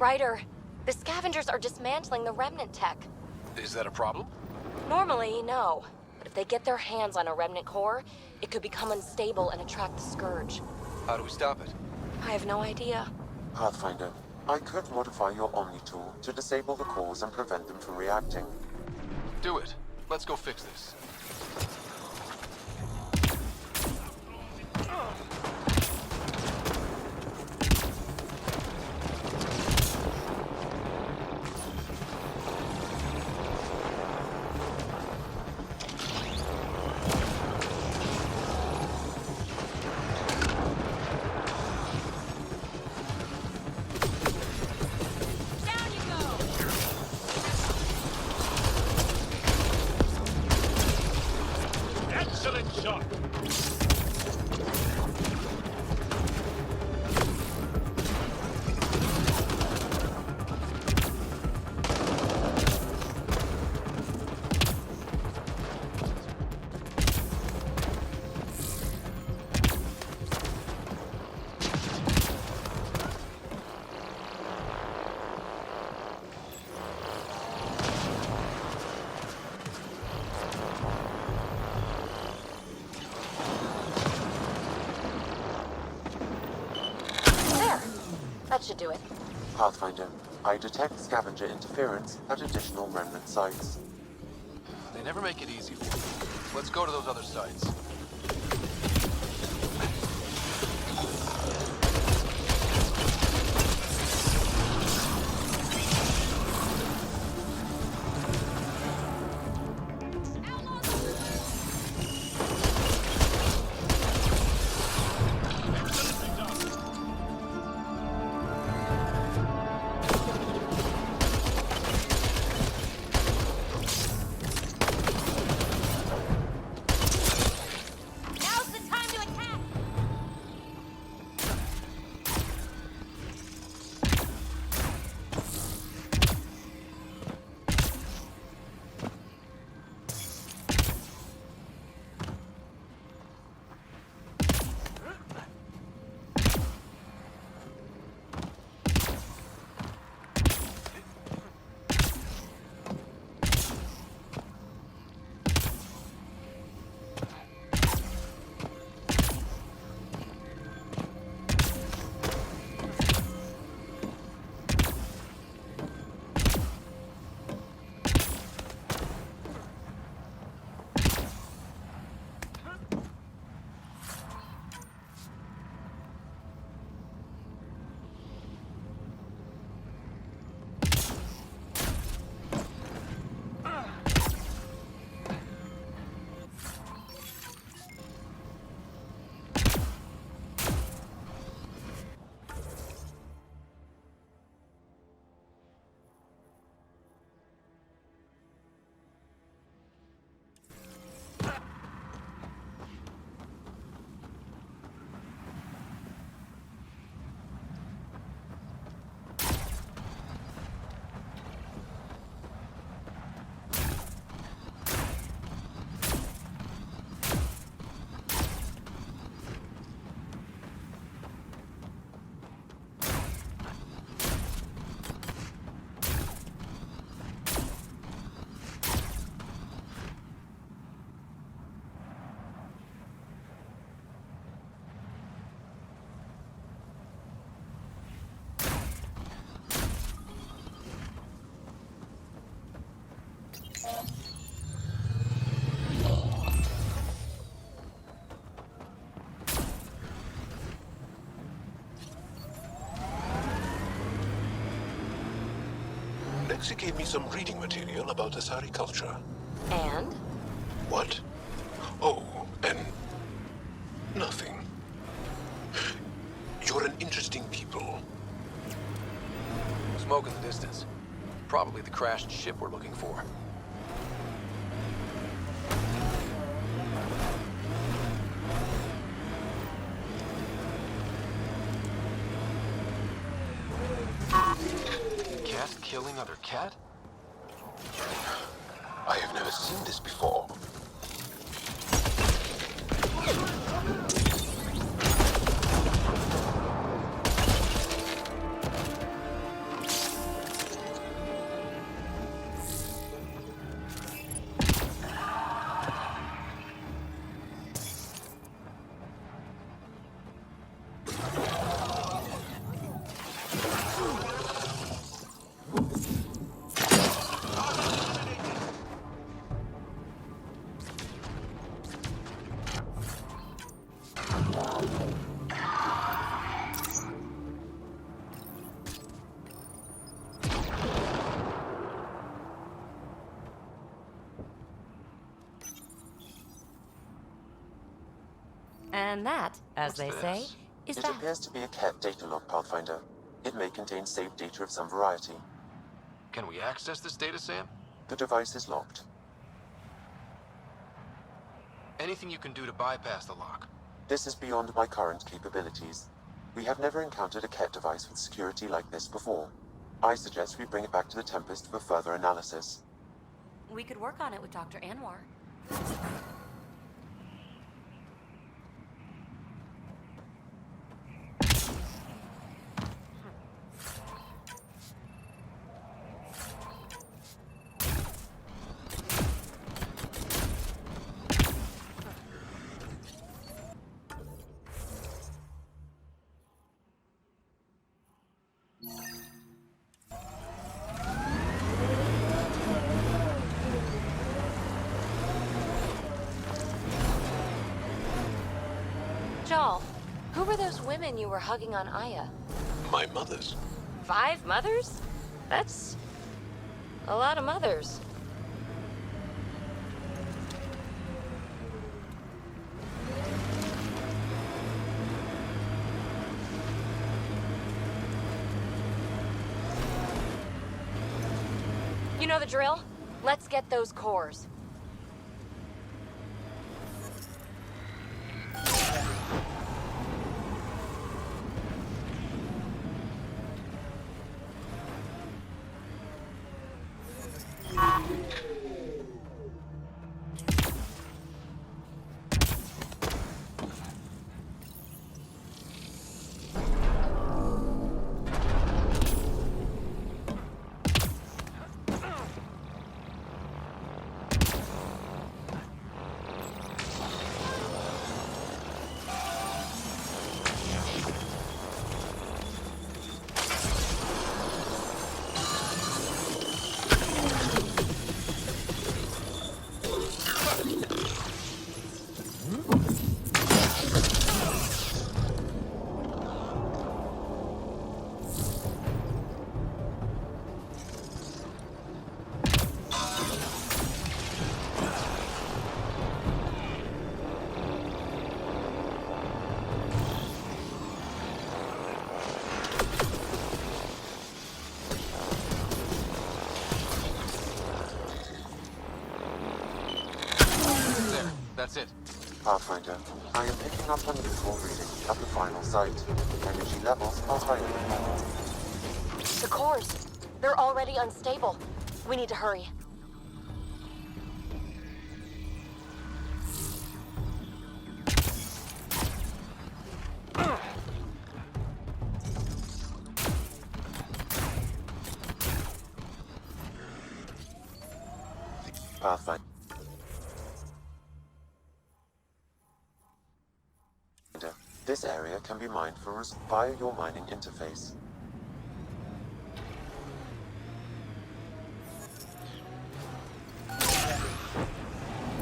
Ryder, the scavengers are dismantling the remnant tech. Is that a problem? Normally, no. But if they get their hands on a remnant core, it could become unstable and attract the Scourge. How do we stop it? I have no idea. Pathfinder, I could modify your Omni tool to disable the cores and prevent them from reacting. Do it. Let's go fix this. That should do it. Pathfinder, I detect scavenger interference at additional remnant sites. They never make it easy for me. Let's go to those other sites. Lexi gave me some reading material about Asari culture. And? What? Oh, and nothing. You're an interesting people. Smoke in the distance. Probably the crashed ship we're looking for. Cat killing other cat? I have never seen this before. And that, as What's they say, this? is It that. appears to be a cat data log, Pathfinder. It may contain saved data of some variety. Can we access this data, Sam? The device is locked. Anything you can do to bypass the lock? This is beyond my current capabilities. We have never encountered a cat device with security like this before. I suggest we bring it back to the Tempest for further analysis. We could work on it with Dr. Anwar. Joel, who were those women you were hugging on Aya? My mother's. 5 mothers? That's a lot of mothers. You know the drill? Let's get those cores. That's it. Pathfinder, I am picking up unusual readings at the final site. Energy levels are higher than normal. The cores. They're already unstable. We need to hurry. Pathfinder. This area can be mined via your mining interface.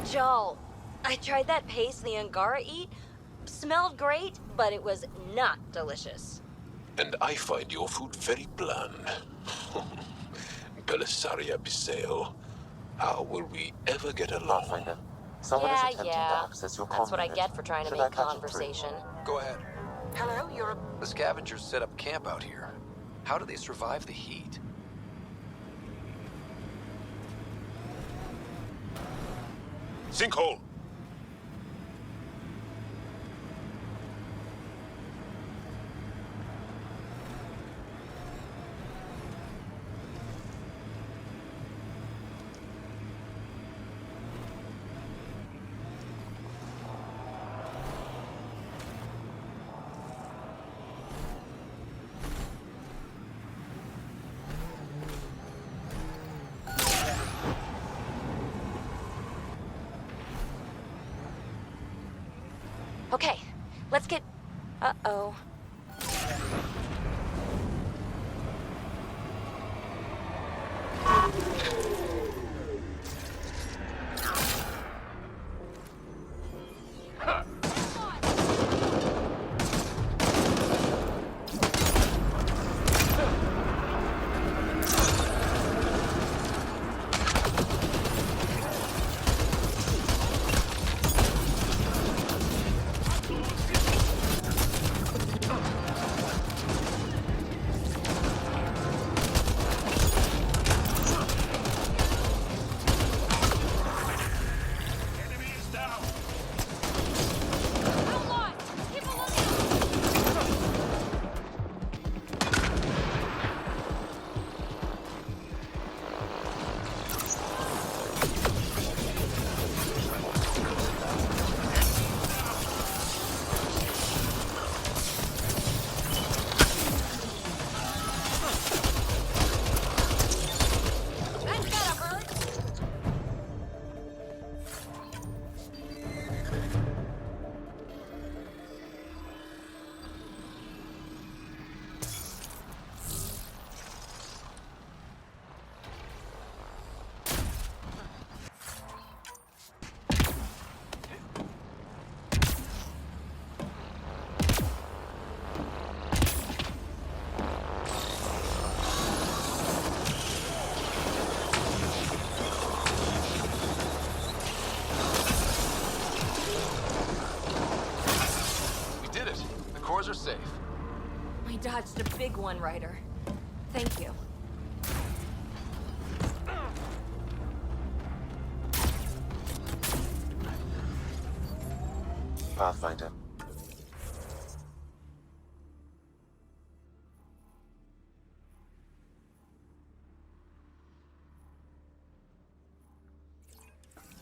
Joel, I tried that paste the Angara eat. Smelled great, but it was not delicious. And I find your food very bland. Belisaria Biseo. How will we ever get along? Pathfinder, someone is attempting to access your That's what I unit. get for trying to Should make I patch it through? conversation. Go ahead. Hello, you're a... The scavengers set up camp out here. How do they survive the heat? Sinkhole! Okay, let's get... Uh-oh. I dodged a big one, Ryder. Thank you. Pathfinder.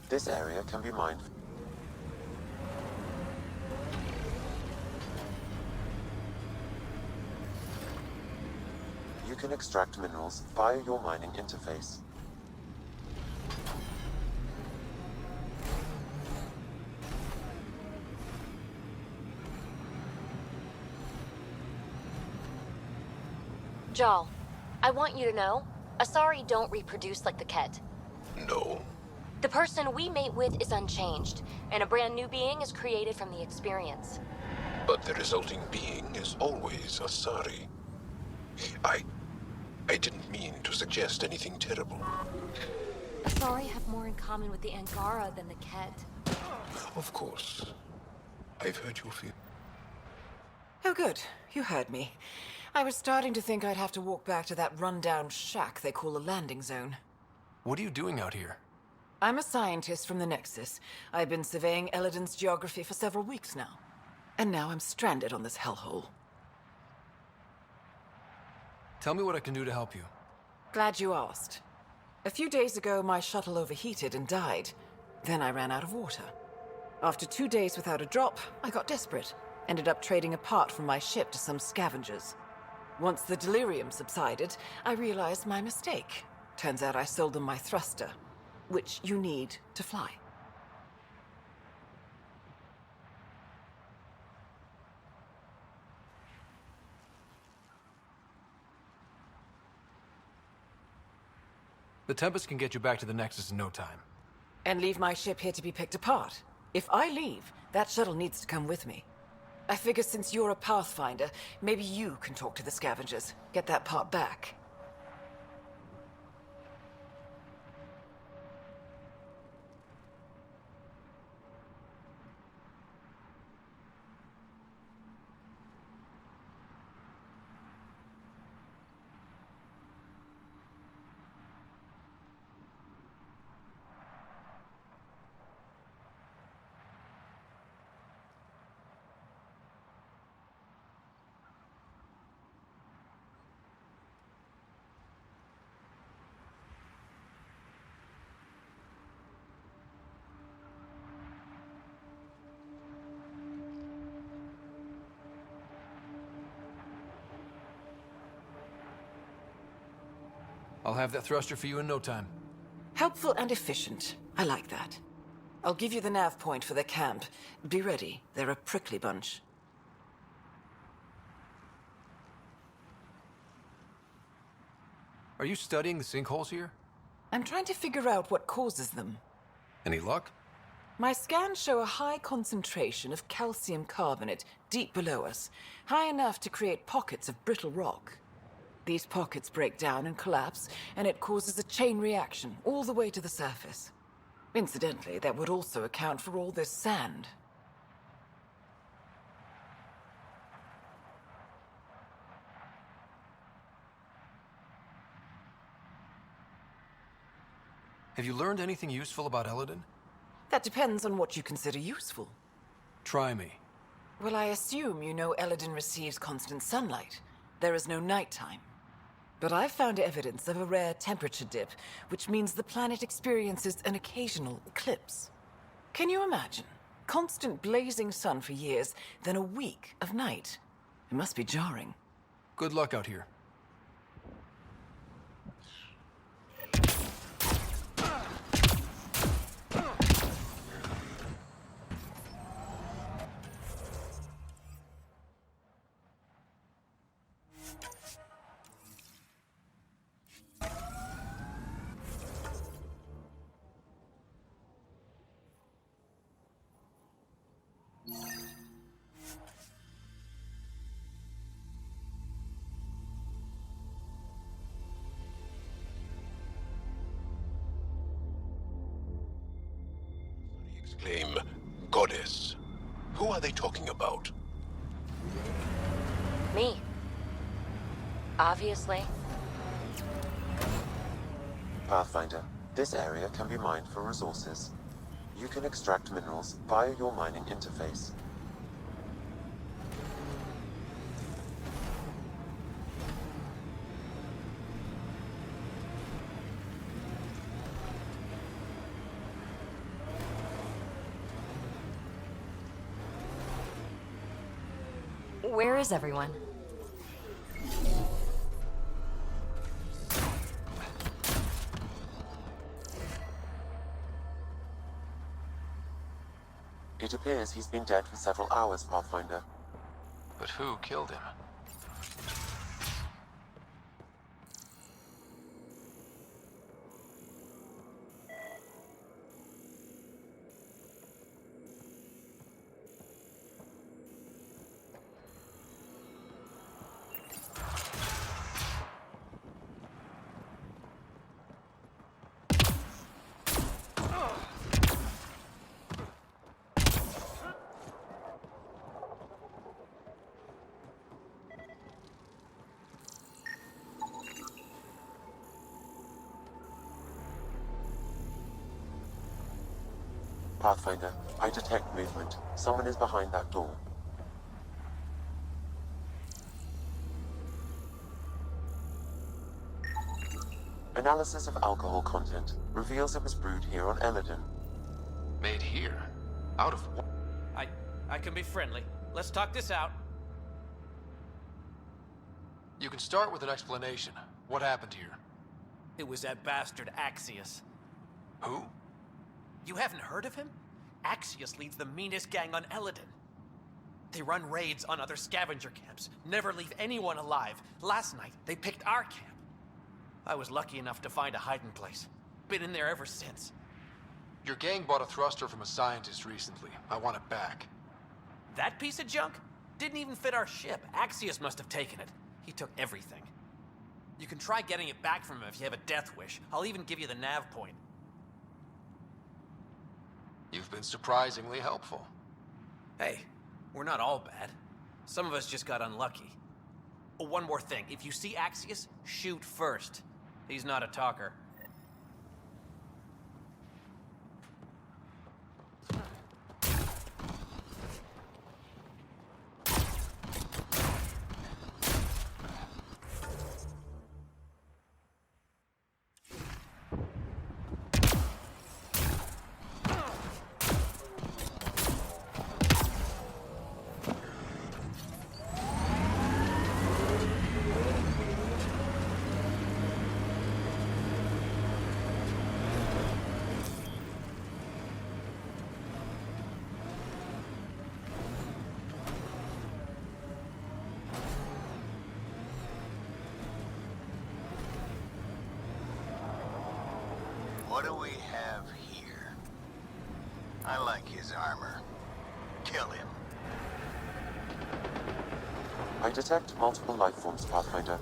This area can be mined. You can extract minerals via your mining interface. Jal, I want you to know, Asari don't reproduce like the Ket. No. The person we mate with is unchanged, and a brand new being is created from the experience. But the resulting being is always Asari. I didn't mean to suggest anything terrible. Asari have more in common with the Angara than the Ket. Of course. I've heard your fear. Oh, good. You heard me. I was starting to think I'd have to walk back to that rundown shack they call a landing zone. What are you doing out here? I'm a scientist from the Nexus. I've been surveying Eladen's geography for several weeks now. And now I'm stranded on this hellhole. Tell me what I can do to help you. Glad you asked. A few days ago, my shuttle overheated and died. Then I ran out of water. After 2 days without a drop, I got desperate. Ended up trading a part from my ship to some scavengers. Once the delirium subsided, I realized my mistake. Turns out I sold them my thruster, which you need to fly. The Tempest can get you back to the Nexus in no time. And leave my ship here to be picked apart. If I leave, that shuttle needs to come with me. I figure since you're a Pathfinder, maybe you can talk to the scavengers. Get that part back. I'll have that thruster for you in no time. Helpful and efficient. I like that. I'll give you the nav point for the camp. Be ready. They're a prickly bunch. Are you studying the sinkholes here? I'm trying to figure out what causes them. Any luck? My scans show a high concentration of calcium carbonate deep below us, high enough to create pockets of brittle rock. These pockets break down and collapse, and it causes a chain reaction all the way to the surface. Incidentally, that would also account for all this sand. Have you learned anything useful about Eladin? That depends on what you consider useful. Try me. Well, I assume you know Eladin receives constant sunlight. There is no nighttime. But I've found evidence of a rare temperature dip, which means the planet experiences an occasional eclipse. Can you imagine? Constant blazing sun for years, then a week of night. It must be jarring. Good luck out here. Exclaim, goddess. Who are they talking about? Me. Obviously. Pathfinder, this area can be mined for resources. You can extract minerals via your mining interface. Where is everyone? It appears he's been dead for several hours, Pathfinder. But who killed him? Pathfinder, I detect movement. Someone is behind that door. Analysis of alcohol content reveals it was brewed here on Eladin. Made here? Out of what? I can be friendly. Let's talk this out. You can start with an explanation. What happened here? It was that bastard Axius. Who? You haven't heard of him? Axius leads the meanest gang on Eladin. They run raids on other scavenger camps, never leave anyone alive. Last night, they picked our camp. I was lucky enough to find a hiding place. Been in there ever since. Your gang bought a thruster from a scientist recently. I want it back. That piece of junk didn't even fit our ship. Axius must have taken it. He took everything. You can try getting it back from him if you have a death wish. I'll even give you the nav point. You've been surprisingly helpful. Hey, we're not all bad. Some of us just got unlucky. Oh, one more thing. If you see Axius, shoot first. He's not a talker. What do we have here? I like his armor. Kill him. I detect multiple life forms, Pathfinder.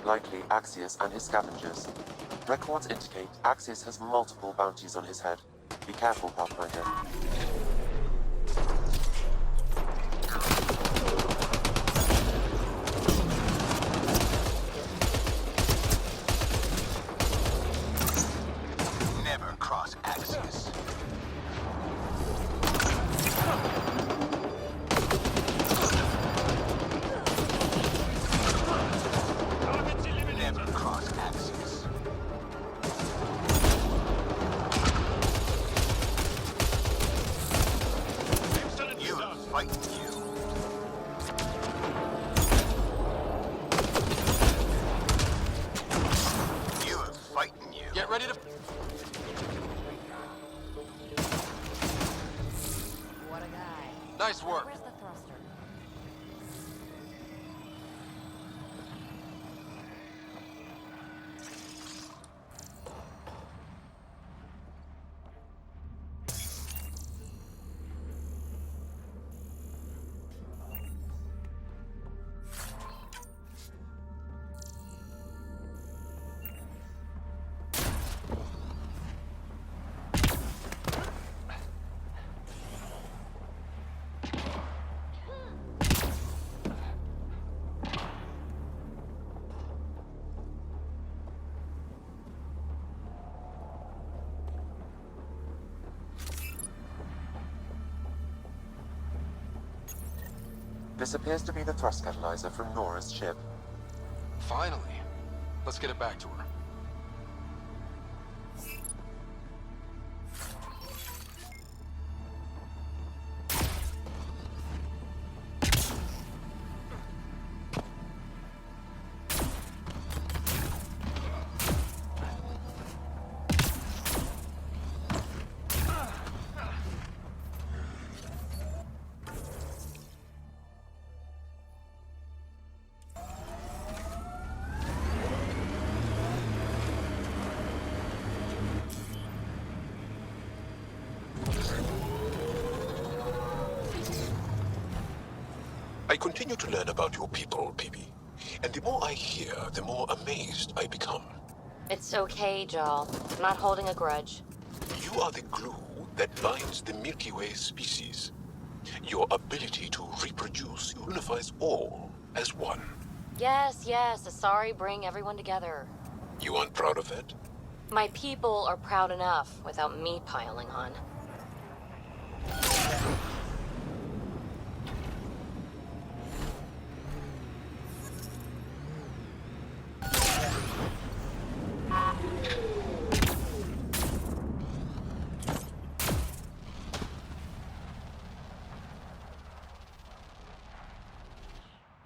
Likely Axius and his scavengers. Records indicate Axius has multiple bounties on his head. Be careful, Pathfinder. Never cross Axius. Never cross Axius. This appears to be the thrust catalyzer from Nora's ship. Finally. Let's get it back to her. I continue to learn about your people, PB. And the more I hear, the more amazed I become. It's okay, Jal. I'm not holding a grudge. You are the glue that binds the Milky Way species. Your ability to reproduce unifies all as one. Yes, Asari bring everyone together. You aren't proud of that? My people are proud enough without me piling on.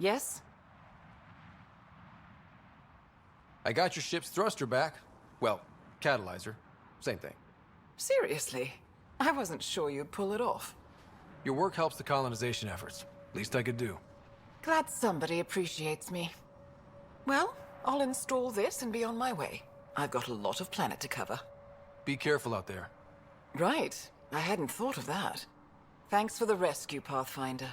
Yes? I got your ship's thruster back. Well, catalyzer. Same thing. Seriously? I wasn't sure you'd pull it off. Your work helps the colonization efforts. Least I could do. Glad somebody appreciates me. Well, I'll install this and be on my way. I've got a lot of planet to cover. Be careful out there. Right. I hadn't thought of that. Thanks for the rescue, Pathfinder.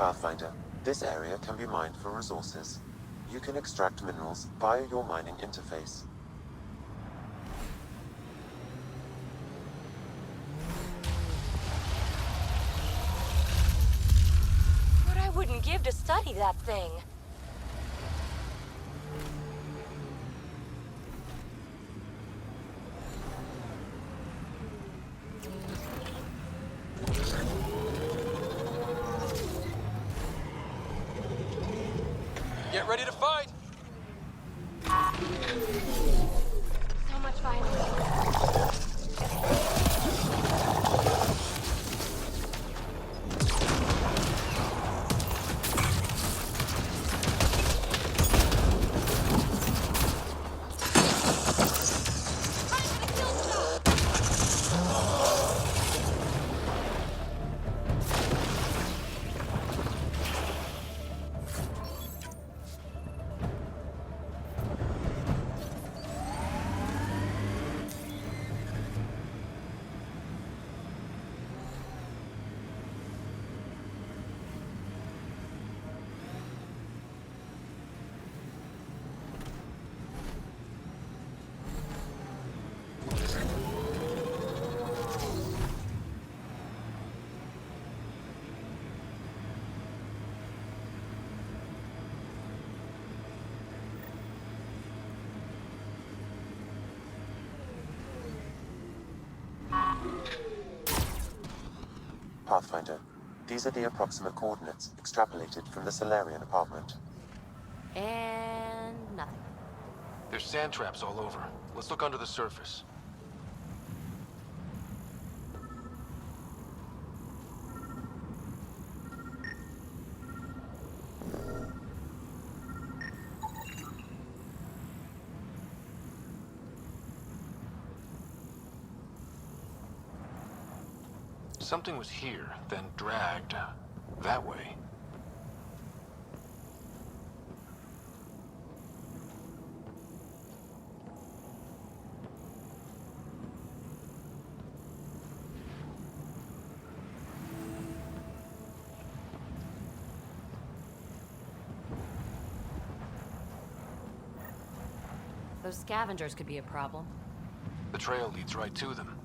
Pathfinder, this area can be mined for resources. You can extract minerals via your mining interface. What I wouldn't give to study that thing. Get ready to fight! So much violence. Pathfinder. These are the approximate coordinates extrapolated from the Solarian apartment. And nothing. There's sand traps all over. Let's look under the surface. Something was here, then dragged that way. Those scavengers could be a problem. The trail leads right to them.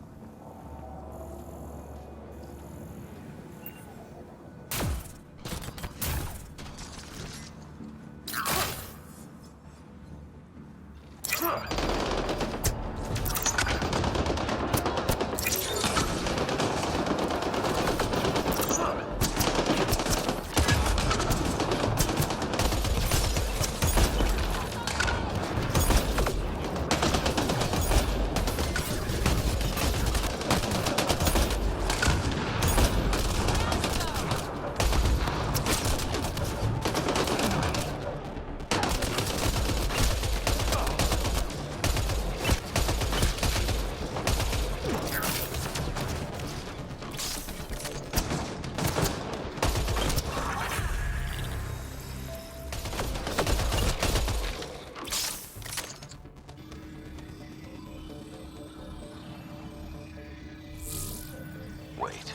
Wait,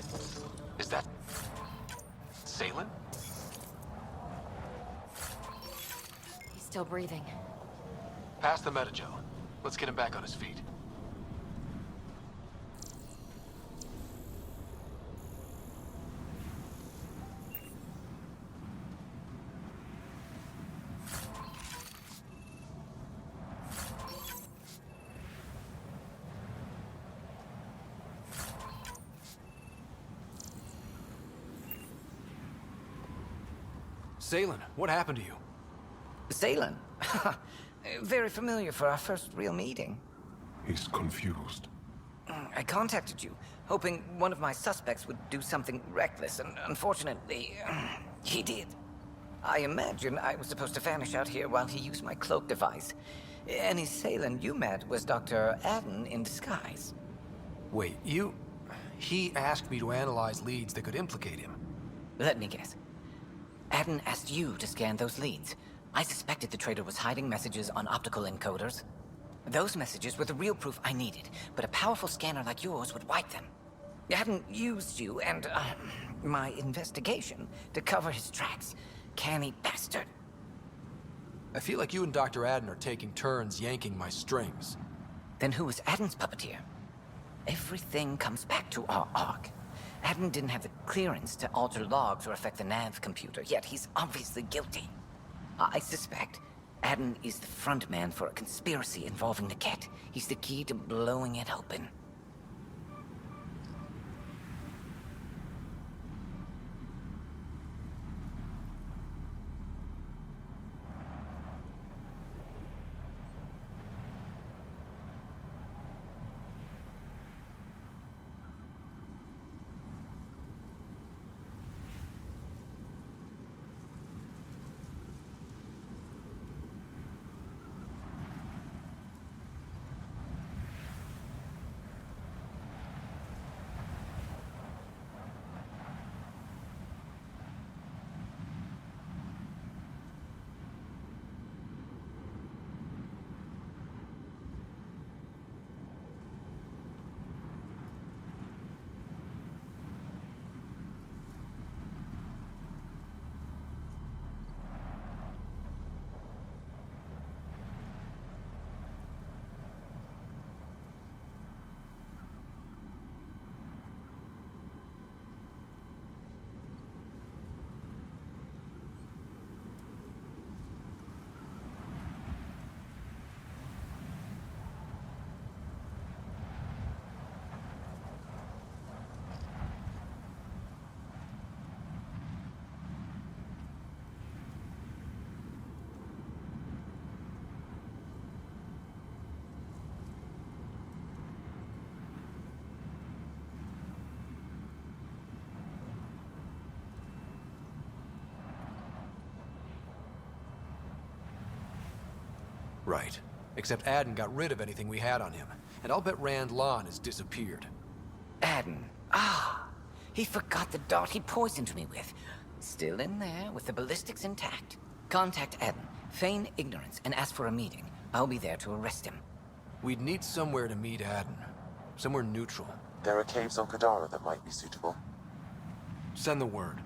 is that Salen? He's still breathing. Pass the metagel. Let's get him back on his feet. Salen, what happened to you? Salen? Very familiar for our first real meeting. He's confused. I contacted you, hoping one of my suspects would do something reckless, and unfortunately, he did. I imagine I was supposed to vanish out here while he used my cloak device. Any Salen you met was Dr. Aden in disguise. Wait, he asked me to analyze leads that could implicate him. Let me guess. Aden asked you to scan those leads. I suspected the traitor was hiding messages on optical encoders. Those messages were the real proof I needed, but a powerful scanner like yours would wipe them. Aden used you and, my investigation to cover his tracks. Canny bastard. I feel like you and Dr. Aden are taking turns yanking my strings. Then who was Aden's puppeteer? Everything comes back to our arc. Aden didn't have the clearance to alter logs or affect the nav computer, yet he's obviously guilty. I suspect Aden is the front man for a conspiracy involving the Ket. He's the key to blowing it open. Right. Except Adden got rid of anything we had on him. And I'll bet Rand Lon has disappeared. Adden. Ah, he forgot the dart he poisoned me with. Still in there, with the ballistics intact. Contact Adden, feign ignorance, and ask for a meeting. I'll be there to arrest him. We'd need somewhere to meet Adden. Somewhere neutral. There are caves on Kadara that might be suitable. Send the word.